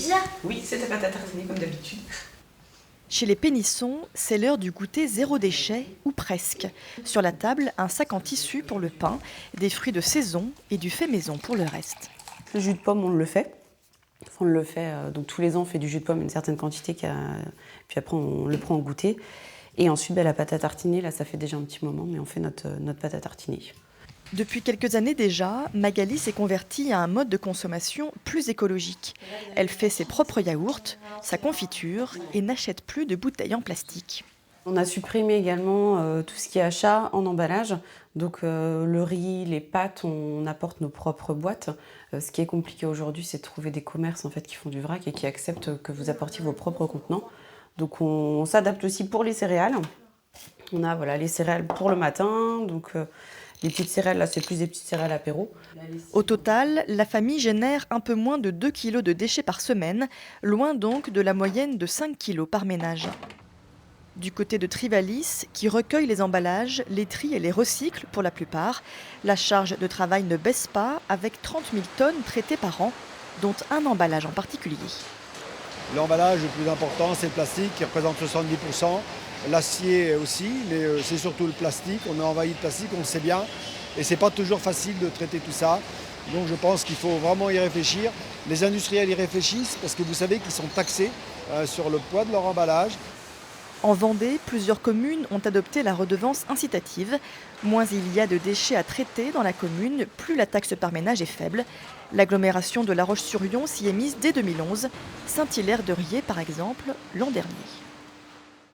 pizza? Oui, c'est ta pâte à tartiner comme d'habitude. Chez les Pénissons, c'est l'heure du goûter zéro déchet, ou presque. Sur la table, un sac en tissu pour le pain, des fruits de saison et du fait maison pour le reste. Le jus de pomme, on le fait. On le fait, donc tous les ans, on fait du jus de pomme, une certaine quantité, puis après on le prend au goûter. Et ensuite, la pâte à tartiner, là ça fait déjà un petit moment, mais on fait notre pâte à tartiner. Depuis quelques années déjà, Magali s'est convertie à un mode de consommation plus écologique. Elle fait ses propres yaourts, sa confiture et n'achète plus de bouteilles en plastique. On a supprimé également tout ce qui est achat en emballage. Donc le riz, les pâtes, on apporte nos propres boîtes. Ce qui est compliqué aujourd'hui, c'est de trouver des commerces en fait, qui font du vrac et qui acceptent que vous apportiez vos propres contenants. Donc on s'adapte aussi pour les céréales. On a les céréales pour le matin. Donc les petites céréales, là, c'est plus des petites céréales apéro. Au total, la famille génère un peu moins de 2 kg de déchets par semaine, loin donc de la moyenne de 5 kg par ménage. Du côté de Trivalis, qui recueille les emballages, les trie et les recycle pour la plupart, la charge de travail ne baisse pas avec 30 000 tonnes traitées par an, dont un emballage en particulier. L'emballage le plus important, c'est le plastique qui représente 70%. L'acier aussi, mais c'est surtout le plastique. On a envahi le plastique, on le sait bien. Et c'est pas toujours facile de traiter tout ça. Donc je pense qu'il faut vraiment y réfléchir. Les industriels y réfléchissent parce que vous savez qu'ils sont taxés sur le poids de leur emballage. En Vendée, plusieurs communes ont adopté la redevance incitative. Moins il y a de déchets à traiter dans la commune, plus la taxe par ménage est faible. L'agglomération de La Roche-sur-Yon s'y est mise dès 2011. Saint-Hilaire-de-Riez, par exemple, l'an dernier.